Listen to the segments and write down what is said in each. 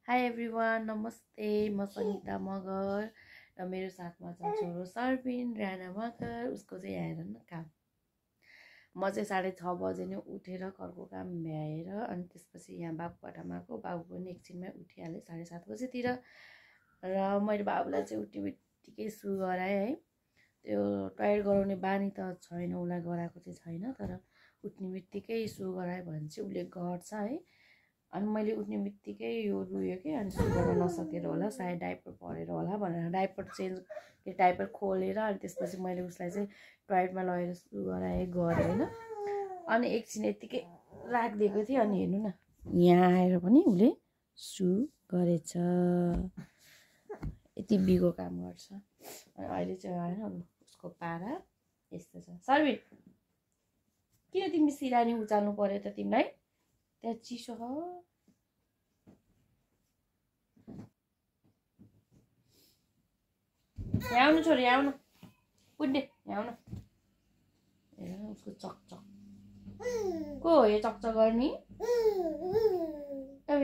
High everyone, नमस्ते। म सङ्गीता मगर र मेरो साथमा छ छोरो सर्बिन राना मगर। उसको चाहिँ आएर न काम। म चाहिँ 6:30 बजे नै उठेर घरको काम भ्याएर अनि त्यसपछि यहाँ बाबु कोठामा आएको। बाबु पनि एकछिनमै उठिहालेँ 7:30 बजेतिर। र मैले बाबुलाई चाहिँ उठ्ने बित्तिकै सु गराएँ है। त्यो टयलेट गराउने बानी त छैन, उसलाई गराएको चाहिँ छैन, तर उठ्ने बित्तिकै सु गरायो भने चाहिँ उसले गर्छ है। अनि मैले उठ्ने बित्तिकै यो रुयो कि अनि सु गर्न नसकेर होला, सायद डाइपर परेर होला भनेर डाइपर खोलेर अनि त्यसपछि मैले उसलाई चाहिँ टयलेटमा लगेर सु गरेँ होइन। अनि एकछिन यत्तिकै राखिदिएको थिएँ अनि हेर्नु न, यहाँ आएर पनि उसले सु गरेछ। यति बिगो काम गर्छ। अनि अहिले चाहिँ होइन उसको पारा यस्तो छ। सर्बिन, किन तिमी सिरानी उचाल्नु पर्यो त तिमीलाई? त्यहाँ चिसो हो। यहाँ आउनु छोरी, यहाँ आउनु। कुन्डे यहाँ आउनु। हेर उसको चकचक को हो यो चकचक गर्ने? अब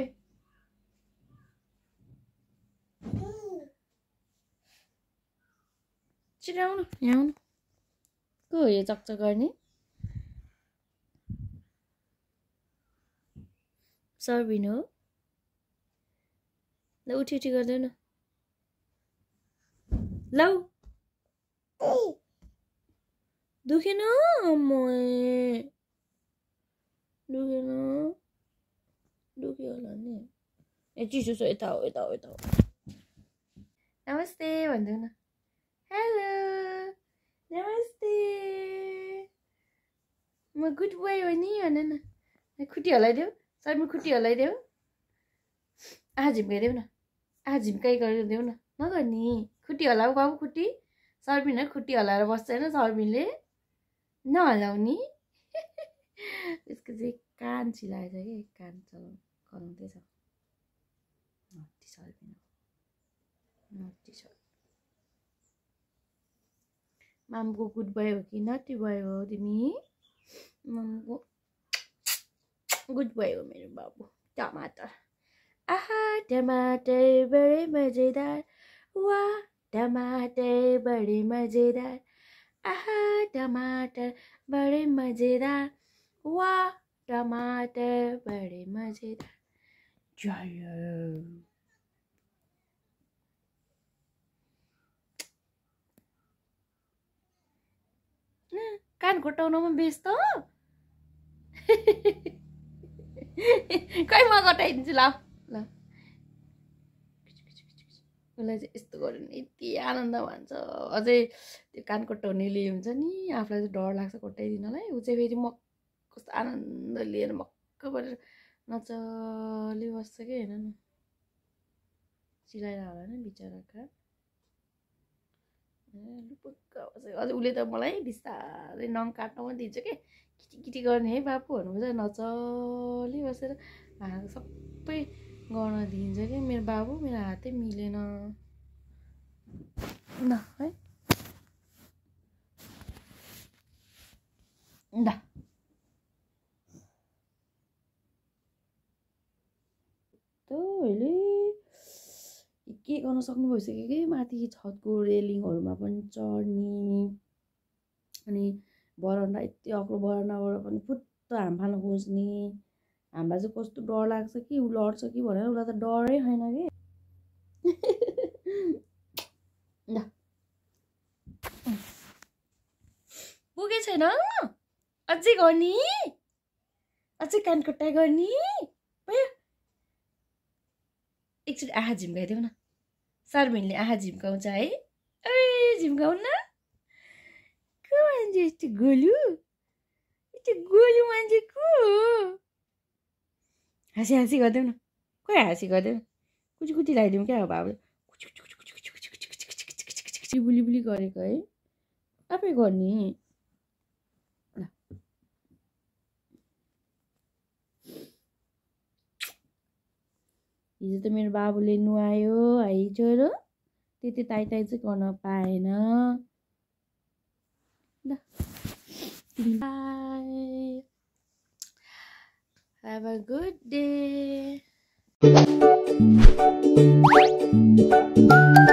छिटो आउनु, यहाँ आउनु। को हो यो चकचक गर्ने? सर्बिन हो। ल उठी उठी गर्दैन लौ। दुखेन दुखेन, दुख्यो होला नि। ए चिसो छ, यता हो यता हो यता हो। नमस्ते भनिदेऊ न। हेलो नमस्ते, म गुड बोय हो नि भन न। खुट्टी हल्लाइदेऊ सर्बिन, खुट्टी हल्लाइदेऊ। झिम्काइदेऊ न, झिम्काइ गरिदेऊ न। नगर्ने, खुट्टी हल्लाऊ बाबु। खुट्टी सर्बिन है, खुट्टी हल्लाएर बस्छ होइन सर्बिनले, नहल्लाउने। त्यसको चाहिँ कान छिलाएछ कि कान कराउँदैछ। नटी सर्बिन, नटी सर्बिन। मामको गुड बोय हो कि नटी बोय हो तिमी? मामको गुड बोय हो मेरो बाबु। टमाटर, आहा टमाटर बडे मजेदार, वाह टमाटर बडे मजेदार, आहा टमाटर बडे मजेदार, वाह टमाटर बडे मजेदार। कान घोटाउनमा व्यस्त। खै म घटाइदिन्छु ल ल। उसलाई चाहिँ यस्तो गऱ्यो भने यति आनन्द भन्छ। अझै त्यो कान कोट्याउनेले हुन्छ नि, आफूलाई चाहिँ डर लाग्छ कोट्याइदिनलाई। ऊ चाहिँ फेरि कस्तो आनन्द लिएर मक्क परेर नचलिबस्छ कि। हेर्नु न, चिलाएर होला नि बिचराका। अझै उसले त मलाई बिस्तारै नङ काट्न पनि दिन्छ कि। किटी गर्ने है बाबुहरू चाहिँ नचली बसेर सबै गर्न दिन्छ कि। मेरो बाबु मेरो हातै मिलेन ल है। ल तैँले के गर्न सक्नु भइसक्यो कि माथि छतको रेलिङहरूमा पनि चढ्ने। अनि बरन्डा यति अग्लो बरन्डाबाट पनि फुत्त हाम फाल्न खोज्ने। हामीलाई चाहिँ कस्तो डर लाग्छ कि ऊ लड्छ कि भनेर। उसलाई त डरै छैन कि। ल पुगे छैन, अझै गर्ने, अझै कानकोट्टा गर्ने भयो। एकचोटि आहा झिम्काइदेऊ न। सर्बिनले आहा झिम्काउँछ है। ए झिम्काउन न। को मान्छे यस्तो गोलु, यस्तो गोलु मान्छे को हो? हाँसी हाँसी गरिदेऊ न। खोइ हाँसी गरिदेऊ न। कुची कुची लगाइदिउँ क्या हो बाबुले। बुली बुली गरेको है, आफै गर्ने। हिजो त मेरो बाबुले नुहायो है छोरो, त्यति ताई ताई चाहिँ गर्न पाएन। ल by, have a good day. है।